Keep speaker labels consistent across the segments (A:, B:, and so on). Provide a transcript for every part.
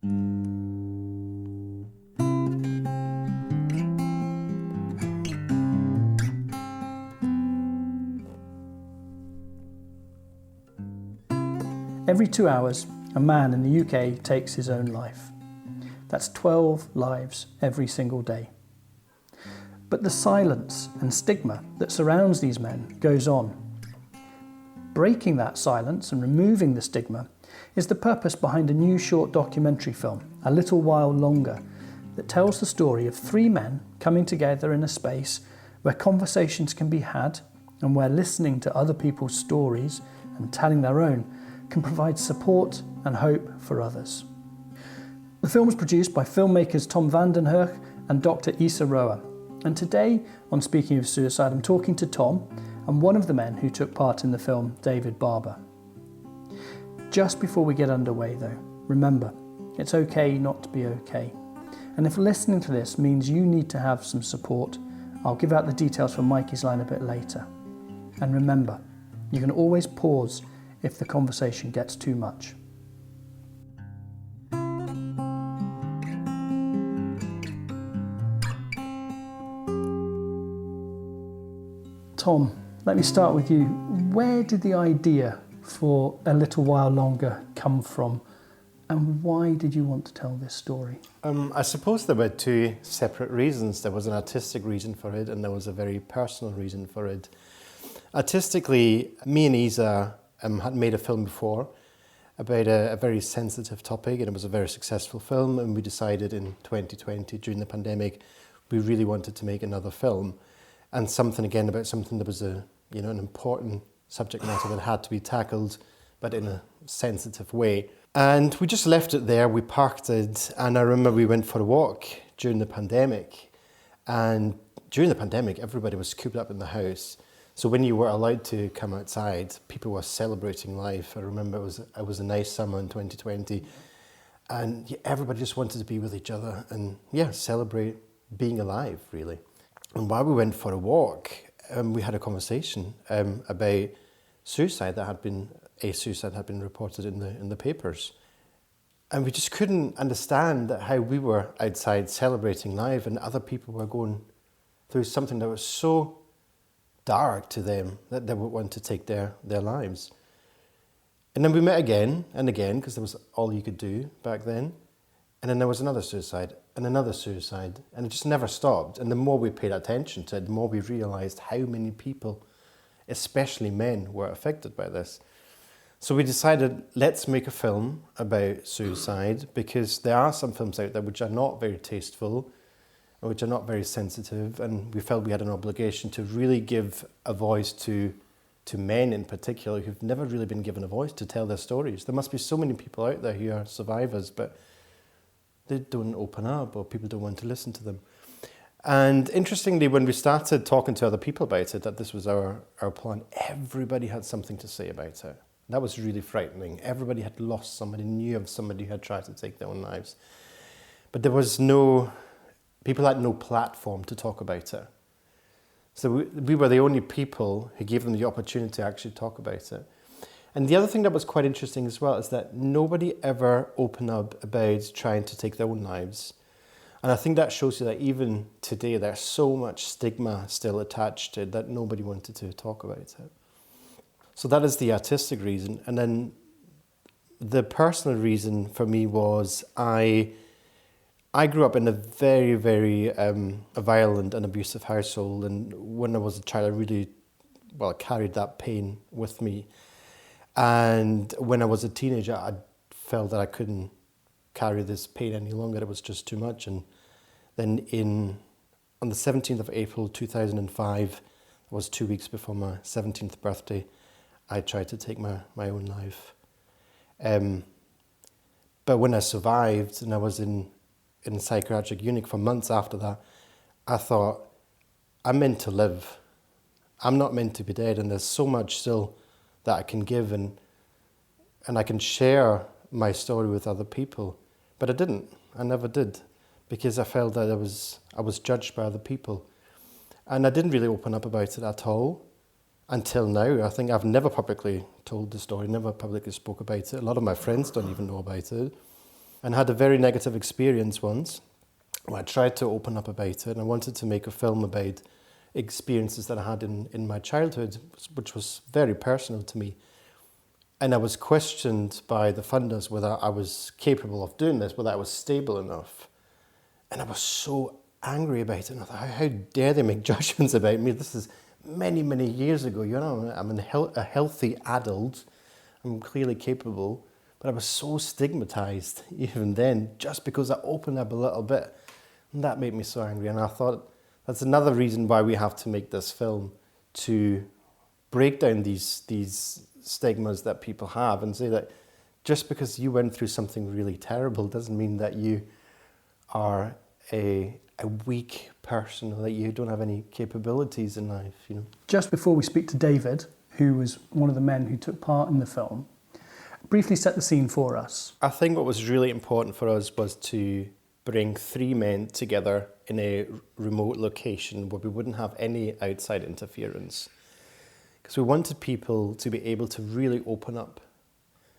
A: Every 2 hours, a man in the UK takes his own life. That's 12 lives every single day. But the silence and stigma that surrounds these men goes on. Breaking that silence and removing the stigma is the purpose behind a new short documentary film, A Little While Longer, that tells the story of 3 men coming together in a space where conversations can be had and where listening to other people's stories and telling their own can provide support and hope for others. The film was produced by filmmakers Tom van den Hurk and Dr. Issa Roa. And today, on Speaking of Suicide, I'm talking to Tom and one of the men who took part in the film, David Barbour. Just before we get underway though, remember, it's okay not to be okay. And if listening to this means you need to have some support, I'll give out the details for Mikey's line a bit later. And remember, you can always pause if the conversation gets too much. Tom, let me start with you. Where did the idea for A Little While Longer come from, and why did you want to tell this story?
B: I suppose there were 2 separate reasons. There was an artistic reason for it and there was a very personal reason for it. Artistically, me and Isa had made a film before about a very sensitive topic, and it was a very successful film, and we decided in 2020 during the pandemic we really wanted to make another film, and something again about something that was an important subject matter that had to be tackled but in a sensitive way. And we just left it there, we parked it, and I remember we went for a walk during the pandemic, and during the pandemic everybody was cooped up in the house. So when you were allowed to come outside, people were celebrating life. I remember it was a nice summer in 2020, and everybody just wanted to be with each other and celebrate being alive, really. And while we went for a walk, we had a conversation about suicide had been reported in the papers, and we just couldn't understand how we were outside celebrating life and other people were going through something that was so dark to them that they would want to take their lives. And then we met again and again, because there was all you could do back then. And then there was another suicide and another suicide, and it just never stopped. And the more we paid attention to it, the more we realized how many people, especially men, were affected by this. So we decided, let's make a film about suicide, because there are some films out there which are not very tasteful, which are not very sensitive, and we felt we had an obligation to really give a voice to men in particular who've never really been given a voice to tell their stories. There must be so many people out there who are survivors, but they don't open up, or people don't want to listen to them. And interestingly, when we started talking to other people about it, that this was our plan, everybody had something to say about it. That was really frightening. Everybody had lost somebody, knew of somebody who had tried to take their own lives. But there was people had no platform to talk about it. So we were the only people who gave them the opportunity to actually talk about it. And the other thing that was quite interesting as well is that nobody ever opened up about trying to take their own lives. And I think that shows you that even today there's so much stigma still attached to it that nobody wanted to talk about it. So that is the artistic reason. And then the personal reason for me was I grew up in a very, very violent and abusive household, and when I was a child, I really, carried that pain with me. And when I was a teenager, I felt that I couldn't carry this pain any longer. It was just too much. And then on the 17th of April 2005, it was 2 weeks before my 17th birthday, I tried to take my own life. But when I survived and I was in psychiatric unit for months after that, I thought, I'm meant to live. I'm not meant to be dead, and there's so much still that I can give, and I can share my story with other people. But I didn't. I never did, because I felt that I was judged by other people. And I didn't really open up about it at all until now. I think I've never publicly told the story, never publicly spoke about it. A lot of my friends don't even know about it. and had a very negative experience once. I tried to open up about it, and I wanted to make a film about experiences that I had in my childhood, which was very personal to me. And I was questioned by the funders whether I was capable of doing this, whether I was stable enough. And I was so angry about it. And I thought, how dare they make judgments about me? This is many, many years ago. You know, I'm a healthy adult. I'm clearly capable. But I was so stigmatized even then, just because I opened up a little bit. And that made me so angry. And I thought, that's another reason why we have to make this film, to break down these stigmas that people have and say that just because you went through something really terrible doesn't mean that you are a weak person or that you don't have any capabilities in life, you know.
A: Just before we speak to David, who was one of the men who took part in the film, briefly set the scene for us.
B: I think what was really important for us was to bring three men together in a remote location where we wouldn't have any outside interference. Because we wanted people to be able to really open up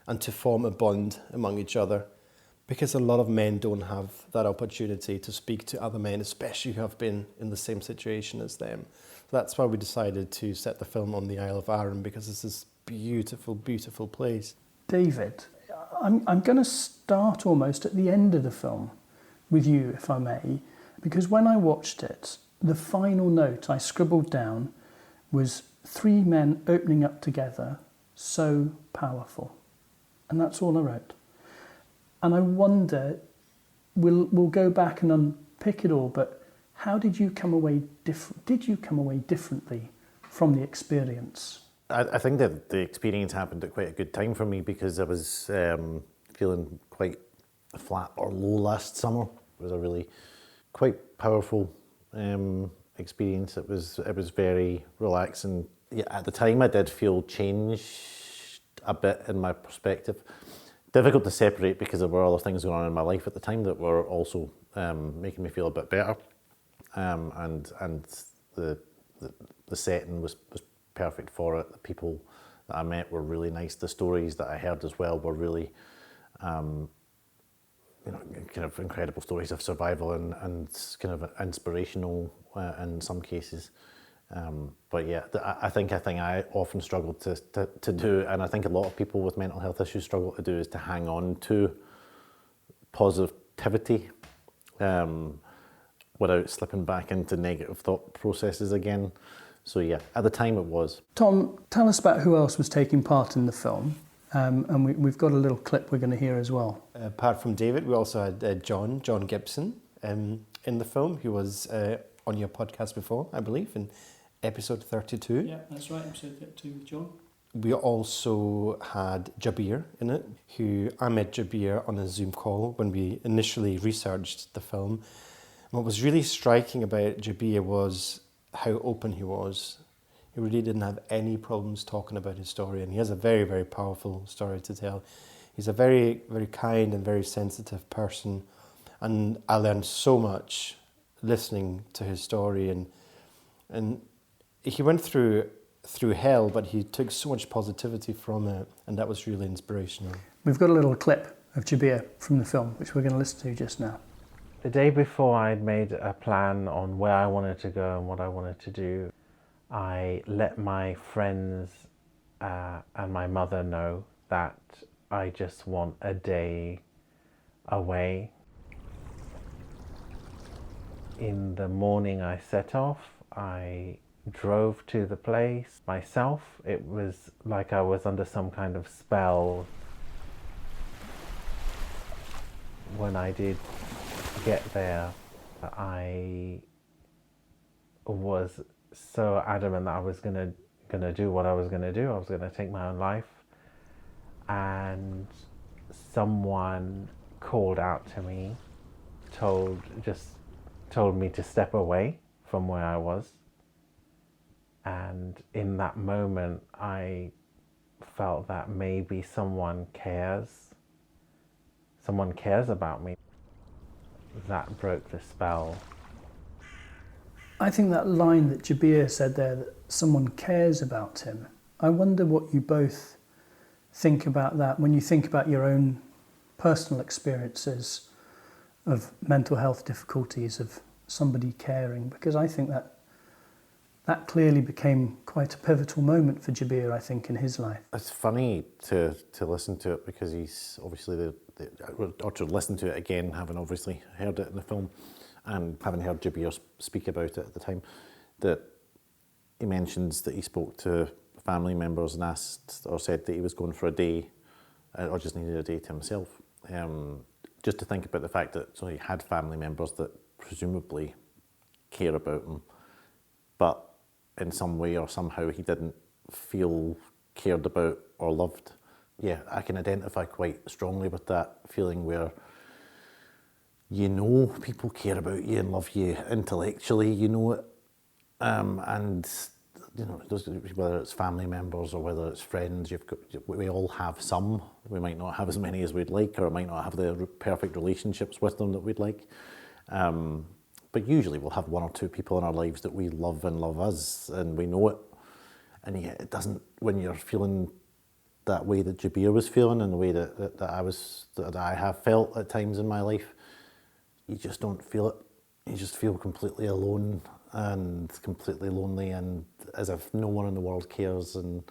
B: and to form a bond among each other, because a lot of men don't have that opportunity to speak to other men, especially who have been in the same situation as them. So that's why we decided to set the film on the Isle of Arran, because it's this beautiful, beautiful place.
A: David, I'm going to start almost at the end of the film with you, if I may, because when I watched it, the final note I scribbled down was three men opening up together, so powerful. And that's all I wrote. And I wonder, we'll go back and unpick it all, but how did you come away different? Did you come away differently from the experience?
C: I think that the experience happened at quite a good time for me, because I was feeling quite flat or low last summer. It was a really quite powerful experience. It was very relaxing. Yeah, at the time I did feel changed a bit in my perspective. Difficult to separate, because there were other things going on in my life at the time that were also making me feel a bit better. And the setting was perfect for it. The people that I met were really nice. The stories that I heard as well were really kind of incredible stories of survival and kind of inspirational in some cases. But yeah, I think I often struggle to do, and I think a lot of people with mental health issues struggle to do, is to hang on to positivity without slipping back into negative thought processes again. So yeah, at the time it was.
A: Tom, tell us about who else was taking part in the film. And we've got a little clip we're going to hear as well.
B: Apart from David, we also had John Gibson in the film, who was on your podcast before, I believe, in episode 32.
A: Yeah, that's right, episode 32 with John.
B: We also had Jabir in it, who I met Jabir on a Zoom call when we initially researched the film. And what was really striking about Jabir was how open he was. He really didn't have any problems talking about his story, and he has a very, very powerful story to tell. He's a very, very kind and very sensitive person, and I learned so much listening to his story, and he went through hell, but he took so much positivity from it, and that was really inspirational.
A: We've got a little clip of Jabir from the film, which we're going to listen to just now.
D: The day before I'd made a plan on where I wanted to go and what I wanted to do, I let my friends and my mother know that I just want a day away. In the morning I set off, I drove to the place myself. It was like I was under some kind of spell. When I did get there, I was so adamant that I was gonna do what I was gonna do. I was gonna take my own life, and someone called out to me, told me to step away from where I was. And in that moment, I felt that maybe someone cares about me. That broke the spell.
A: I think that line that Jabir said there, that someone cares about him, I wonder what you both think about that when you think about your own personal experiences of mental health difficulties, of somebody caring, because I think that clearly became quite a pivotal moment for Jabir, I think, in his life.
C: It's funny to listen to it because he's obviously or to listen to it again, having obviously heard it in the film and having heard Jabir speak about it at the time, that he mentions that he spoke to family members and asked or said that he was going for a day or just needed a day to himself. Just to think about the fact that so he had family members that presumably care about him, but in some way or somehow he didn't feel cared about or loved. Yeah, I can identify quite strongly with that feeling where you know people care about you and love you intellectually, you know it, and you know, whether it's family members or whether it's friends, we all have some. We might not have as many as we'd like, or might not have the perfect relationships with them that we'd like. But usually we'll have one or two people in our lives that we love and love us, and we know it. And yet it doesn't, when you're feeling that way that Jabir was feeling and the way that I have felt at times in my life, you just don't feel it. You just feel completely alone and completely lonely, and as if no one in the world cares, and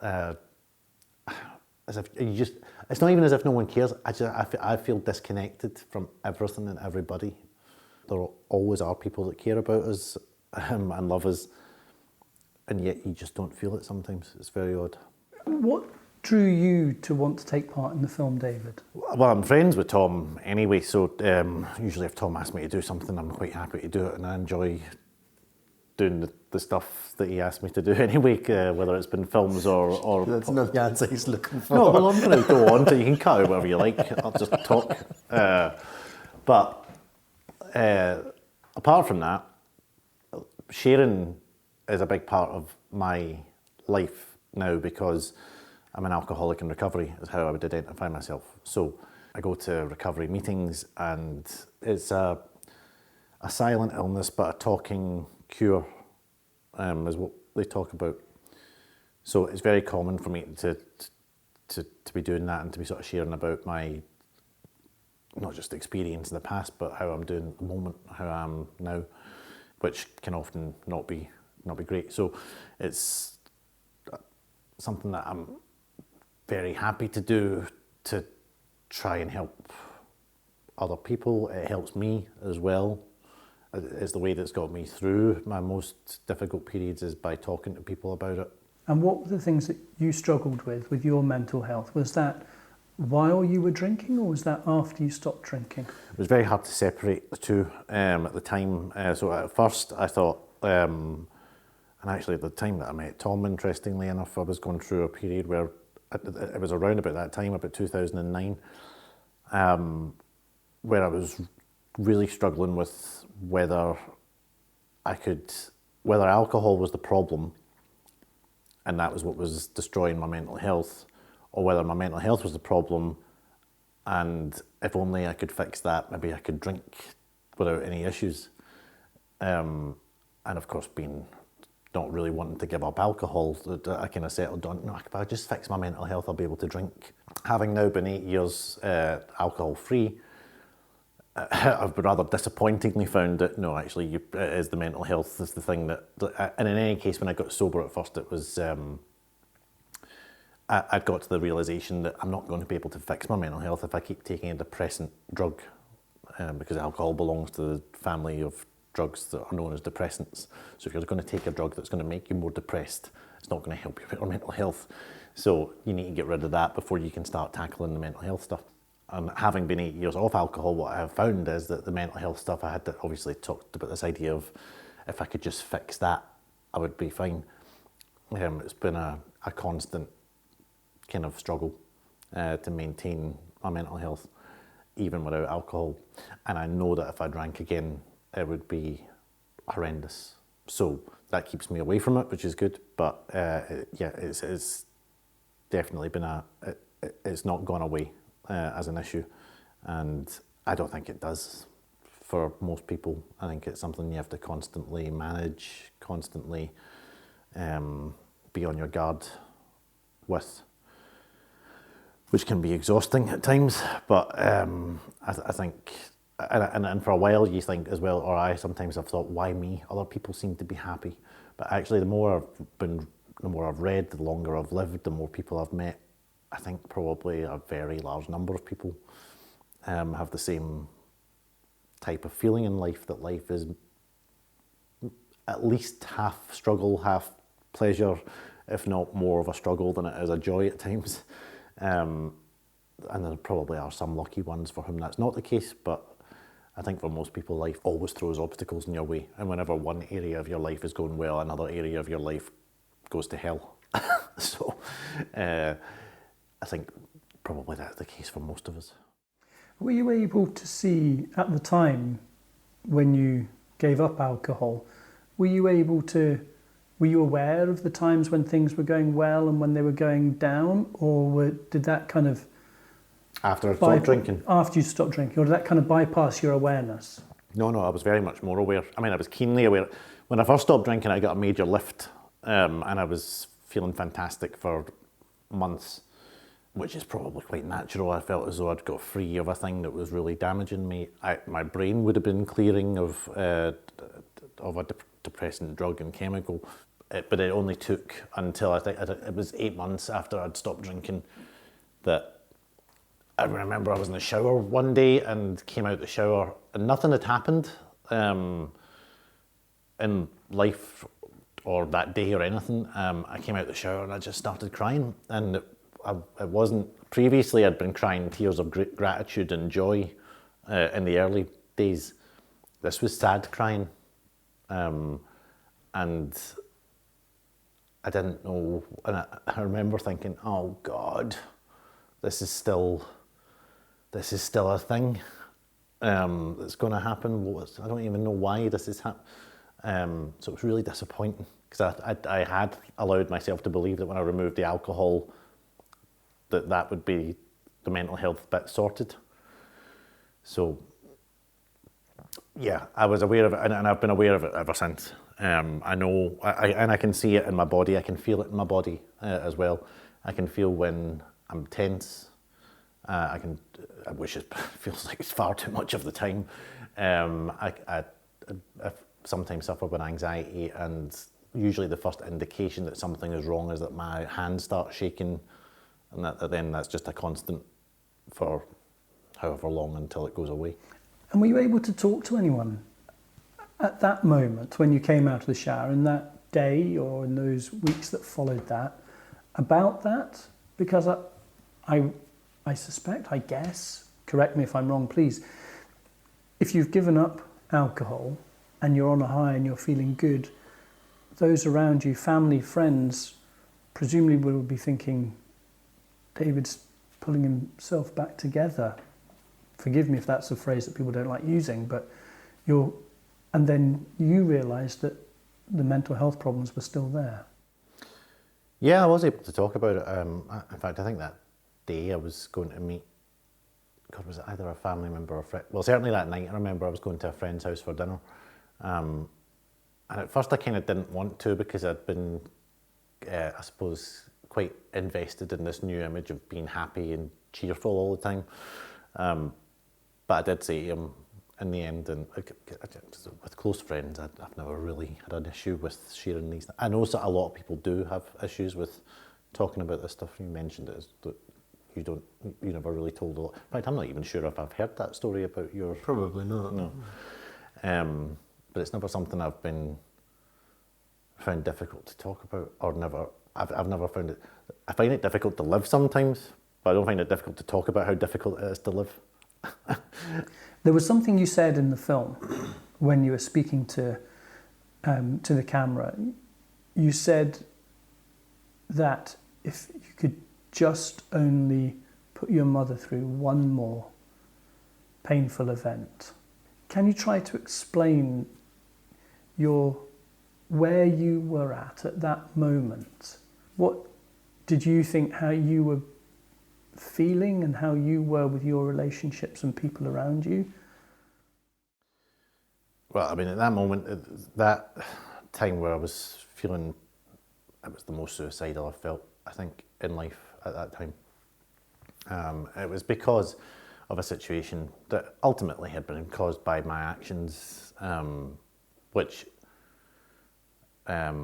C: as if you just, it's not even as if no one cares, I feel disconnected from everything and everybody. There always are people that care about us and love us, and yet you just don't feel it sometimes. It's very odd.
A: What drew you to want to take part in the film, David?
C: Well, I'm friends with Tom anyway, so usually if Tom asks me to do something, I'm quite happy to do it, and I enjoy doing the stuff that he asked me to do anyway, whether it's been films or...
B: That's not the answer he's looking for.
C: No, well, I'm going to go on to, you can cut out whatever you like, I'll just talk. But apart from that, sharing is a big part of my life now because I'm an alcoholic in recovery, is how I would identify myself. So I go to recovery meetings, and it's a silent illness, but a talking cure is what they talk about. So it's very common for me to be doing that and to be sort of sharing about my, not just experience in the past, but how I'm doing at the moment, how I am now, which can often not be great. So it's something that I'm very happy to do, to try and help other people. It helps me as well. It's the way that's got me through my most difficult periods, is by talking to people about it.
A: And what were the things that you struggled with your mental health? Was that while you were drinking, or was that after you stopped drinking?
C: It was very hard to separate the two at the time. So at first I thought, and actually at the time that I met Tom, interestingly enough, I was going through a period where it was around about that time, about 2009, where I was really struggling with whether alcohol was the problem and that was what was destroying my mental health, or whether my mental health was the problem and if only I could fix that, maybe I could drink without any issues. And of course, being not really wanting to give up alcohol, I kind of settled on, no, if I just fix my mental health, I'll be able to drink. Having now been 8 years alcohol-free, I've rather disappointingly found that, no, actually, it is the mental health is the thing that, and in any case, when I got sober at first, it was, I got to the realisation that I'm not going to be able to fix my mental health if I keep taking a depressant drug, because alcohol belongs to the family of drugs that are known as depressants. So if you're going to take a drug that's going to make you more depressed, it's not going to help you with your mental health. So you need to get rid of that before you can start tackling the mental health stuff. And having been 8 years off alcohol, what I have found is that the mental health stuff, I had to obviously talked about this idea of if I could just fix that, I would be fine. It's been a constant kind of struggle to maintain my mental health, even without alcohol. And I know that if I drank again, it would be horrendous. So that keeps me away from it, which is good. But yeah, it's definitely been it's not gone away as an issue. And I don't think it does for most people. I think it's something you have to constantly manage, constantly be on your guard with. which can be exhausting at times. But I think, and for a while you think as well, or I sometimes have thought, why me? Other people seem to be happy. But actually, the more I've read, the longer I've lived, the more people I've met, I think probably a very large number of people have the same type of feeling in life, that life is at least half struggle, half pleasure, if not more of a struggle than it is a joy at times. And there probably are some lucky ones for whom that's not the case, but I think for most people, life always throws obstacles in your way. And whenever one area of your life is going well, another area of your life goes to hell. So I think probably that's the case for most of us.
A: Were you able to see at the time when you gave up alcohol, were you aware of the times when things were going well and when they were going down, or did that kind of...
C: After I stopped drinking?
A: After you stopped drinking, or did that kind of bypass your awareness?
C: No, I was very much more aware. I mean, I was keenly aware. When I first stopped drinking, I got a major lift, and I was feeling fantastic for months, which is probably quite natural. I felt as though I'd got free of a thing that was really damaging me. My brain would have been clearing of a depressant drug and chemical, but it only took until I think it was 8 months after I'd stopped drinking that I remember I was in the shower one day and came out the shower and nothing had happened in life or that day or anything. I came out the shower and I just started crying, and it wasn't... Previously I'd been crying tears of gratitude and joy in the early days. This was sad crying. And I didn't know, and I remember thinking, oh God, this is still a thing that's going to happen. I don't even know why this is happening. So it was really disappointing, because I had allowed myself to believe that when I removed the alcohol, that would be the mental health bit sorted. So yeah, I was aware of it, and I've been aware of it ever since. I know, and I can see it in my body. I can feel it in my body as well. I can feel when I'm tense. Which feels like it's far too much of the time. I sometimes suffer with anxiety, and usually the first indication that something is wrong is that my hands start shaking, and then that's just a constant for however long until it goes away.
A: And were you able to talk to anyone at that moment when you came out of the shower, in that day or in those weeks that followed that, about that? Because I suspect, I guess, correct me if I'm wrong, please, if you've given up alcohol and you're on a high and you're feeling good, those around you, family, friends, presumably will be thinking, David's pulling himself back together. Forgive me if that's a phrase that people don't like using, but and then you realised that the mental health problems were still there.
C: Yeah, I was able to talk about it. In fact, I think that day I was going to meet, God, was it either a family member or a friend? Well, certainly that night I remember I was going to a friend's house for dinner. And at first I kind of didn't want to, because I'd been, I suppose, quite invested in this new image of being happy and cheerful all the time. But I did say to him in the end, and with close friends, I've never really had an issue with sharing these. I know that a lot of people do have issues with talking about this stuff. You mentioned it, that you never really told a lot. In fact, I'm not even sure if I've heard that story about your...
B: Probably not.
C: No. But it's never something I've found difficult to talk about, or never... I've never found it... I find it difficult to live sometimes, but I don't find it difficult to talk about how difficult it is to live.
A: There was something you said in the film when you were speaking to the camera. You said that if you could just only put your mother through one more painful event, can you try to explain where you were at that moment? What did you think, how you were feeling and how you were with your relationships and people around you?
C: Well, I mean, at that moment, that time where I was feeling, it was the most suicidal I felt, I think, in life at that time. It was because of a situation that ultimately had been caused by my actions, which at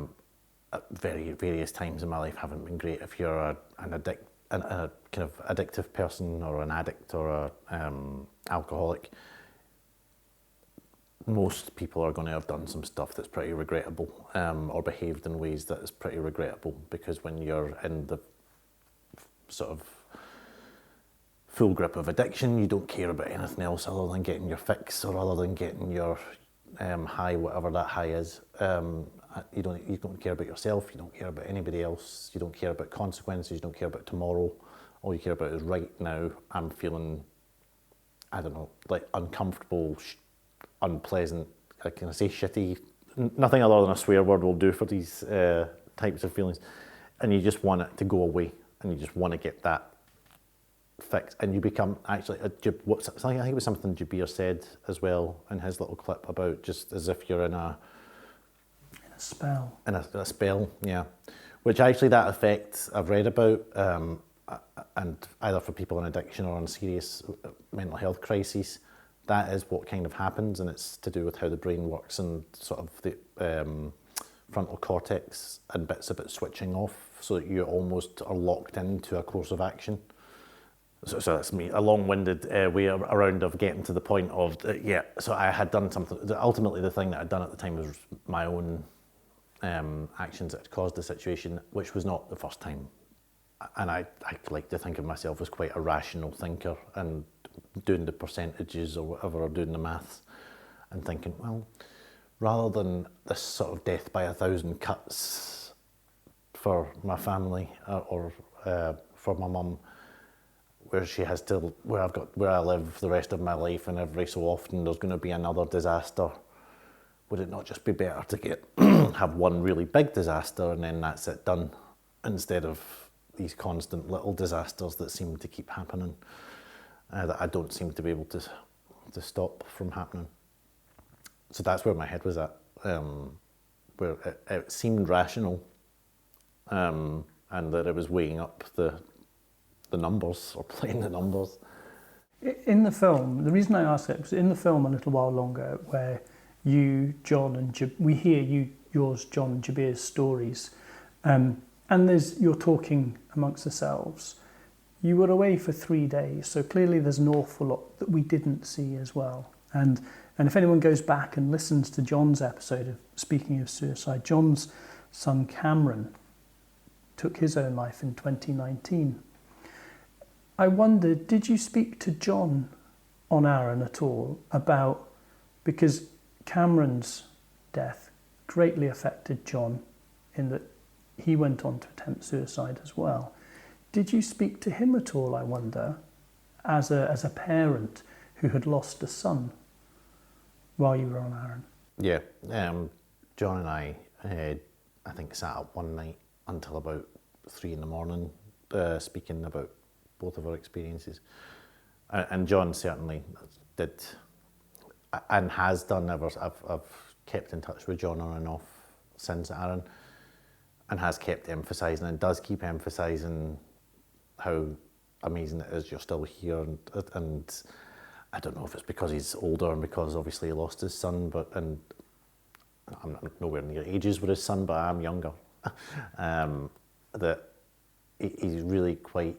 C: various times in my life haven't been great. If you're a kind of addictive person or an addict or a alcoholic, most people are going to have done some stuff that's pretty regrettable, or behaved in ways that is pretty regrettable, because when you're in the sort of full grip of addiction, you don't care about anything else other than getting your fix or other than getting your high, whatever that high is. You don't care about yourself, you don't care about anybody else, you don't care about consequences, you don't care about tomorrow. All you care about is right now. I'm feeling, I don't know, like uncomfortable, unpleasant, can I say shitty? Nothing other than a swear word will do for these types of feelings. And you just want it to go away, and you just want to get that fixed. And you become actually, something, I think it was something Jabir said as well in his little clip about just as if you're in a
A: spell.
C: In a spell, yeah. Which actually that effect I've read about, and either for people in addiction or in serious mental health crises, that is what kind of happens, and it's to do with how the brain works and sort of the frontal cortex and bits of it switching off, so that you almost are locked into a course of action. So that's me, a long-winded way around of getting to the point of, so I had done something. Ultimately, the thing that I'd done at the time was my own actions that had caused the situation, which was not the first time. And I like to think of myself as quite a rational thinker, and doing the percentages or whatever, or doing the maths, and thinking, well, rather than this sort of death by 1,000 cuts for my family or for my mum, where I live the rest of my life, and every so often there's going to be another disaster, would it not just be better to have one really big disaster and then that's it, done, instead of these constant little disasters that seem to keep happening, that I don't seem to be able to stop from happening. So that's where my head was at, where it seemed rational, and that it was weighing up the numbers, or playing the numbers.
A: In the film, the reason I ask it was in the film A Little While Longer, where you, John, and we hear yours, John, and Jabir's stories, and you're talking amongst yourselves. You were away for 3 days, so clearly there's an awful lot that we didn't see as well. And if anyone goes back and listens to John's episode of Speaking of Suicide, John's son Cameron took his own life in 2019. I wondered, did you speak to John on Arran at all about, because Cameron's death greatly affected John in that he went on to attempt suicide as well. Did you speak to him at all, I wonder, as a parent who had lost a son while you were on Arran?
C: Yeah, John and I think sat up one night until about 3 a.m, speaking about both of our experiences. And John certainly did, and has done ever. I've kept in touch with John on and off since Arran, and has kept emphasising, and does keep emphasising, how amazing it is you're still here. And I don't know if it's because he's older and because obviously he lost his son, and I'm not nowhere near ages with his son, but I'm younger. That he's really quite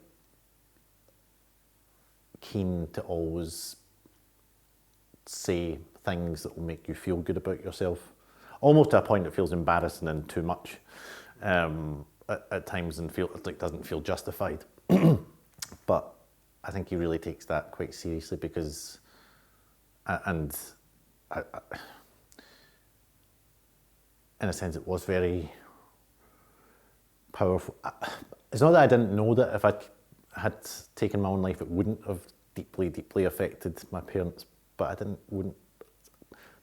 C: keen to always say things that will make you feel good about yourself, almost to a point that feels embarrassing and too much at times, and doesn't feel justified. But I think he really takes that quite seriously, because in a sense it was very powerful. It's not that I didn't know that if I had taken my own life it wouldn't have deeply, deeply affected my parents, but there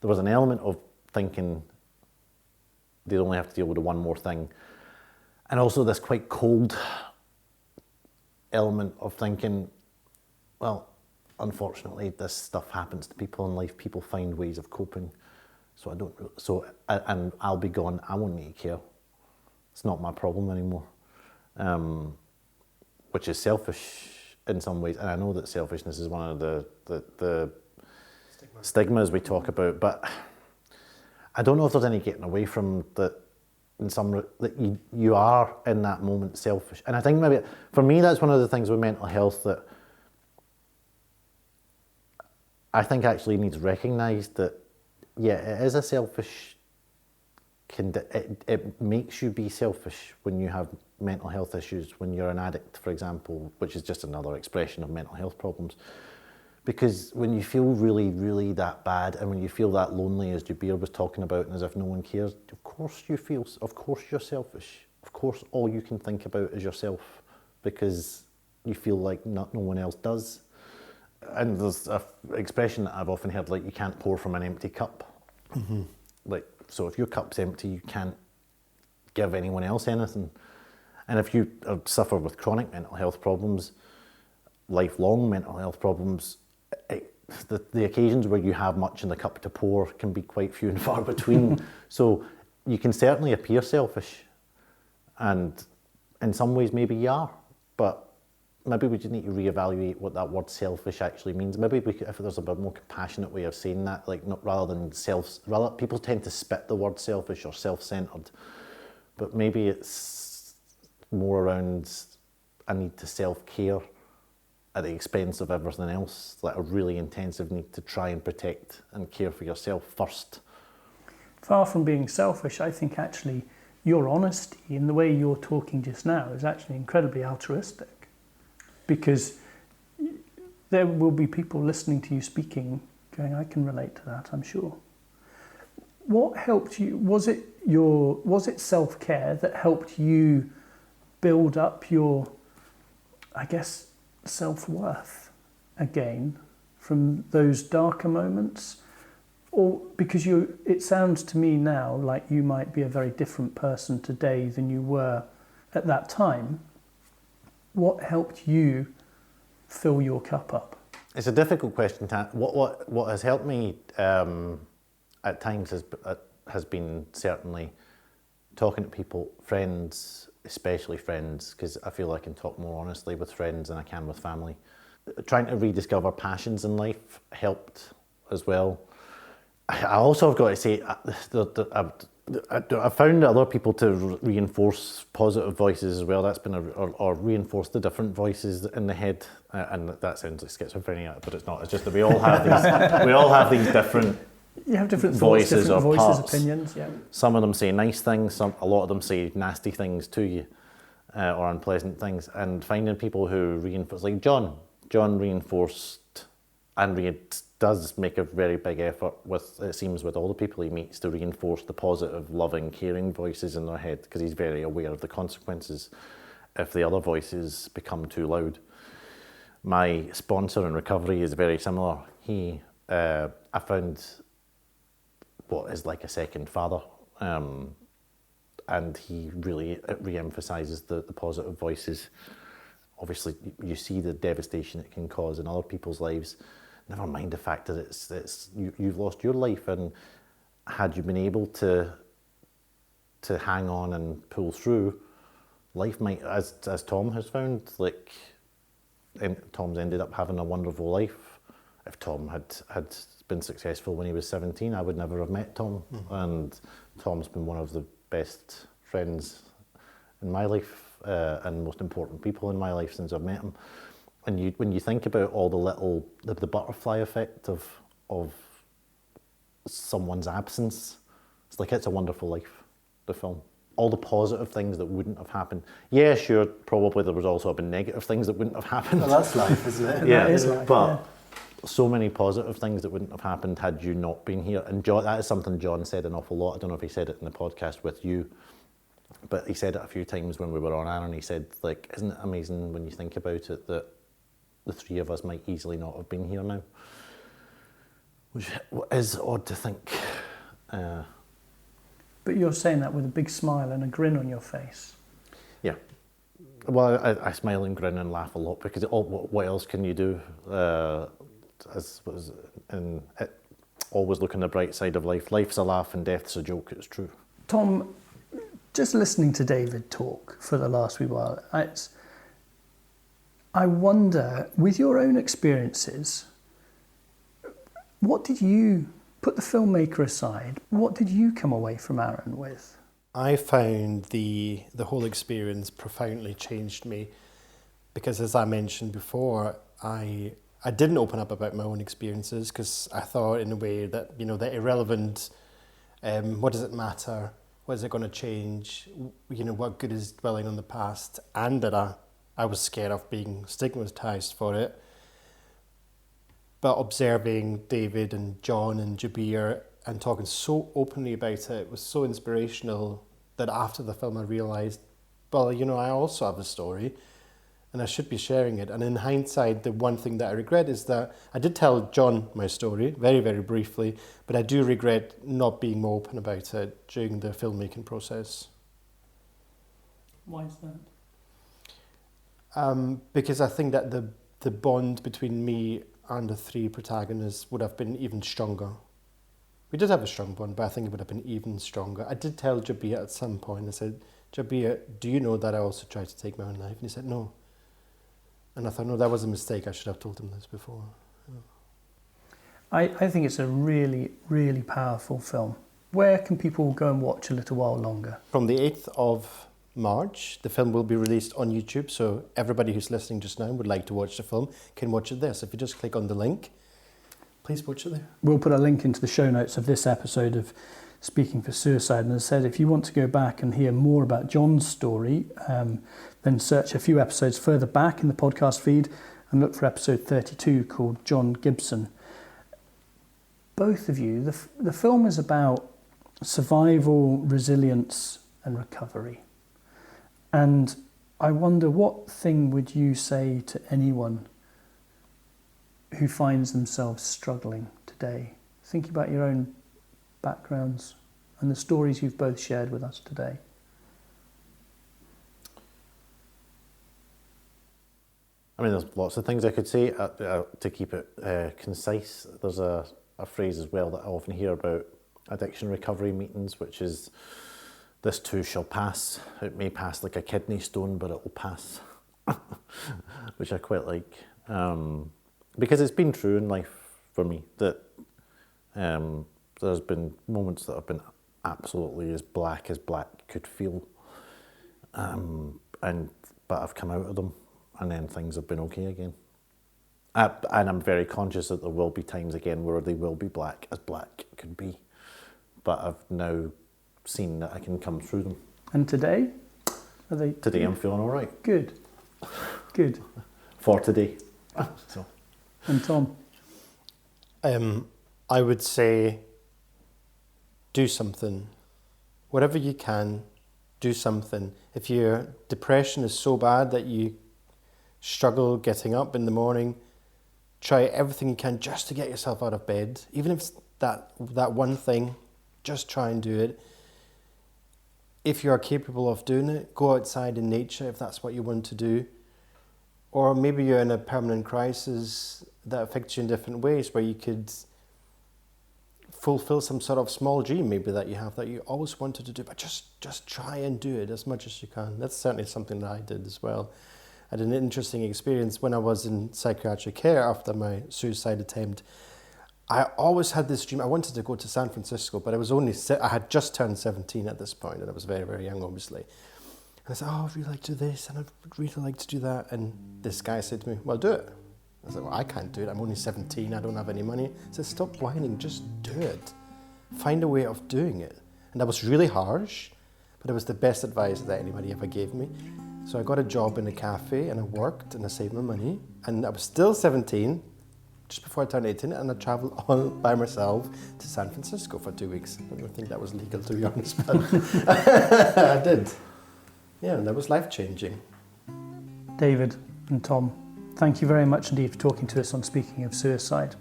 C: was an element of thinking they'd only have to deal with one more thing, and also this quite cold element of thinking, well, unfortunately this stuff happens to people in life, people find ways of coping, and I'll be gone, I won't need to care, it's not my problem anymore. Which is selfish in some ways, and I know that selfishness is one of the stigmas we talk about, but I don't know if there's any getting away from that. In some that you are in that moment selfish, and I think maybe for me that's one of the things with mental health that I think actually needs recognised, that yeah, it is a selfish. It makes you be selfish when you have mental health issues, when you're an addict, for example, which is just another expression of mental health problems. Because when you feel really, really that bad, and when you feel that lonely, as Jabir was talking about, and as if no one cares, of course you're selfish. Of course all you can think about is yourself, because you feel like no one else does. And there's an expression that I've often heard, like, you can't pour from an empty cup. Mm-hmm. Like, so if your cup's empty, you can't give anyone else anything. And if you suffer with chronic mental health problems, lifelong mental health problems, the occasions where you have much in the cup to pour can be quite few and far between. So you can certainly appear selfish, and in some ways maybe you are, but maybe we just need to reevaluate what that word selfish actually means. Maybe we could, if there's a bit more compassionate way of saying that, like, not rather than people tend to spit the word selfish or self-centered, but maybe it's more around a need to self-care at the expense of everything else, like a really intensive need to try and protect and care for yourself first.
A: Far from being selfish, I think actually your honesty in the way you're talking just now is actually incredibly altruistic, because there will be people listening to you speaking going, I can relate to that, I'm sure. What helped you? Was it self-care that helped you build up your, I guess, self-worth again from those darker moments? Or because it sounds to me now like you might be a very different person today than you were at that time. What helped you fill your cup up?
C: It's a difficult question to answer. What has helped me at times has been certainly talking to people, friends, especially friends, because I feel I can talk more honestly with friends than I can with family. Trying to rediscover passions in life helped as well. I also have got to say, I found other people to reinforce positive voices as well. That's been or reinforce the different voices in the head, and that sounds like schizophrenia, but it's not. It's just that we all have these different.
A: You have different
C: voices
A: thoughts, different
C: or
A: voices,
C: parts.
A: opinions. Yeah.
C: Some of them say nice things. A lot of them say nasty things to you, or unpleasant things. And finding people who reinforce, like John reinforced, and does make a very big effort with, it seems, with all the people he meets, to reinforce the positive, loving, caring voices in their head, because he's very aware of the consequences if the other voices become too loud. My sponsor in recovery is very similar. I found what is like a second father, and he really re-emphasises the positive voices. Obviously, you see the devastation it can cause in other people's lives. Never mind the fact that you've lost your life, and had you been able to hang on and pull through, life might, as Tom has found, like, Tom's ended up having a wonderful life. If Tom had been successful when he was 17, I would never have met Tom. And Tom's been one of the best friends in my life, and most important people in my life since I've met him. And when you think about all the butterfly effect of someone's absence, it's like It's a Wonderful Life, the film. All the positive things that wouldn't have happened. Yeah, sure, probably there was also been negative things that wouldn't have happened.
B: Well, that's life, isn't it?
C: Yeah,
A: that is life,
C: but so many positive things that wouldn't have happened had you not been here. And John, that is something John said an awful lot. I don't know if he said it in the podcast with you, but he said it a few times when we were on Arran. He said, like, isn't it amazing when you think about it that the three of us might easily not have been here now? Which is odd to think.
A: But you're saying that with a big smile and a grin on your face.
C: Yeah. Well, I smile and grin and laugh a lot, because what else can you do? Always look on the bright side of life. Life's a laugh and death's a joke, it's true.
A: Tom, just listening to David talk for the last wee while, I wonder, with your own experiences, what did you, put the filmmaker aside, what did you come away from Arran with?
B: I found the whole experience profoundly changed me because, as I mentioned before, I didn't open up about my own experiences because I thought in a way that, they're irrelevant. What does it matter? What is it going to change? What good is dwelling on the past? And that I was scared of being stigmatized for it. But observing David and John and Jabir and talking so openly about it was so inspirational that after the film I realised, well, I also have a story and I should be sharing it. And in hindsight, the one thing that I regret is that I did tell John my story very, very briefly, but I do regret not being more open about it during the filmmaking process.
A: Why is that?
B: Because I think that the bond between me and the three protagonists would have been even stronger. We did have a strong bond, but I think it would have been even stronger. I did tell Jabir at some point, I said, Jabir, do you know that I also tried to take my own life? And he said, no. And I thought, no, that was a mistake. I should have told him this before.
A: I think it's a really, really powerful film. Where can people go and watch a little while longer?
B: From the 8th of March, the film will be released on YouTube, so everybody who's listening just now and would like to watch the film can watch it there. So if you just click on the link, please watch it there.
A: We'll put a link into the show notes of this episode of Speaking for Suicide. And as I said, if you want to go back and hear more about John's story, then search a few episodes further back in the podcast feed and look for episode 32 called John Gibson. Both of you, the film is about survival, resilience and recovery. And I wonder, what thing would you say to anyone who finds themselves struggling today? Think about your own backgrounds and the stories you've both shared with us today.
C: I mean, there's lots of things I could say to keep it concise. There's a phrase as well that I often hear about addiction recovery meetings, which is, this too shall pass. It may pass like a kidney stone, but it will pass, which I quite like. Because it's been true in life for me that there's been moments that have been absolutely as black could feel, but I've come out of them, and then things have been okay again. And I'm very conscious that there will be times again where they will be black as black could be, but I've now seen that I can come through them.
A: And today?
C: Today I'm feeling all right.
A: Good.
C: For today. So.
A: And Tom?
B: I would say do something. Whatever you can, do something. If your depression is so bad that you struggle getting up in the morning, try everything you can just to get yourself out of bed. Even if it's that one thing, just try and do it. If you are capable of doing it, go outside in nature if that's what you want to do. Or maybe you're in a permanent crisis that affects you in different ways, where you could fulfill some sort of small dream maybe that you have that you always wanted to do, but just try and do it as much as you can. That's certainly something that I did as well. I had an interesting experience when I was in psychiatric care after my suicide attempt. I always had this dream. I wanted to go to San Francisco, but I had just turned 17 at this point, and I was very, very young, obviously. And I said, oh, I'd really like to do this, and I'd really like to do that. And this guy said to me, well, do it. I said, well, I can't do it. I'm only 17. I don't have any money. He said, stop whining. Just do it. Find a way of doing it. And that was really harsh, but it was the best advice that anybody ever gave me. So I got a job in a cafe, and I worked, and I saved my money. And I was still 17, just before I turned 18, and I travelled all by myself to San Francisco for 2 weeks. I don't think that was legal, to be honest, but I did. Yeah, and that was life-changing.
A: David and Tom, thank you very much indeed for talking to us on Speaking of Suicide.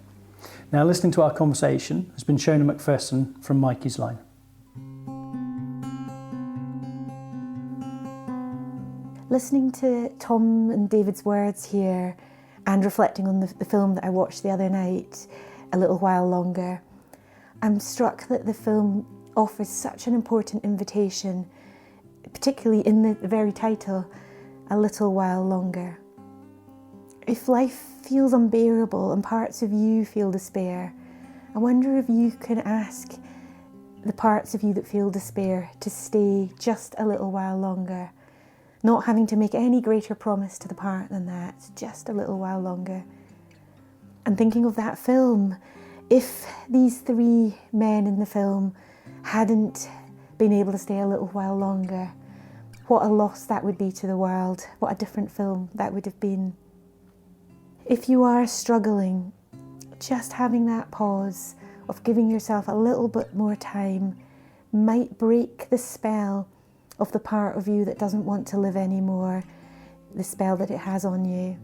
A: Now, listening to our conversation has been Shona Macpherson from Mikey's Line.
E: Listening to Tom and David's words here and reflecting on the film that I watched the other night, A Little While Longer, I'm struck that the film offers such an important invitation, particularly in the very title, A Little While Longer. If life feels unbearable and parts of you feel despair, I wonder if you can ask the parts of you that feel despair to stay just a little while longer, not having to make any greater promise to the part than that, just a little while longer. And thinking of that film, if these three men in the film hadn't been able to stay a little while longer, what a loss that would be to the world, what a different film that would have been. If you are struggling, just having that pause of giving yourself a little bit more time might break the spell of the part of you that doesn't want to live anymore, the spell that it has on you.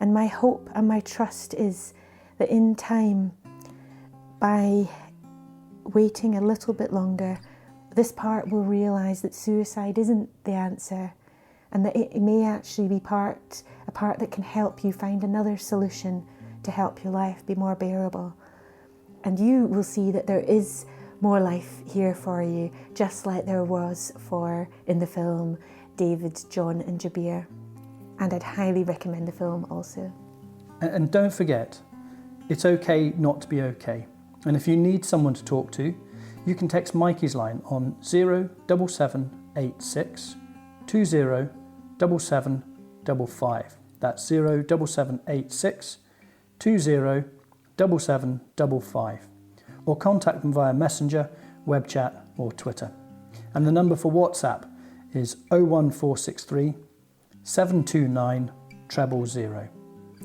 E: And my hope and my trust is that in time, by waiting a little bit longer, this part will realise that suicide isn't the answer, and that it may actually be a part that can help you find another solution to help your life be more bearable. And you will see that there is more life here for you, just like there was in the film David, John and Jabir. And I'd highly recommend the film also.
A: And don't forget, it's okay not to be okay. And if you need someone to talk to, you can text Mikey's line on 07786 207755. That's 07786 207755. Or contact them via Messenger, web chat or Twitter. And the number for WhatsApp is 01463 729 000.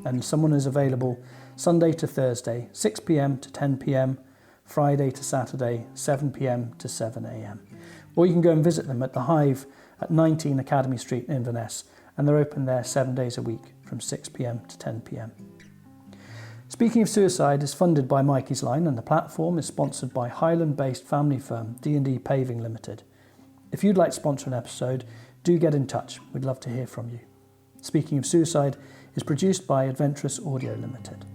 A: And someone is available Sunday to Thursday, 6 p.m. to 10 p.m, Friday to Saturday, 7 p.m. to 7 a.m. Or you can go and visit them at The Hive at 19 Academy Street in Inverness, and they're open there 7 days a week from 6 p.m. to 10 p.m. Speaking of Suicide is funded by Mikey's Line, and the platform is sponsored by Highland-based family firm D&D Paving Limited. If you'd like to sponsor an episode, do get in touch. We'd love to hear from you. Speaking of Suicide is produced by Adventurous Audio Limited.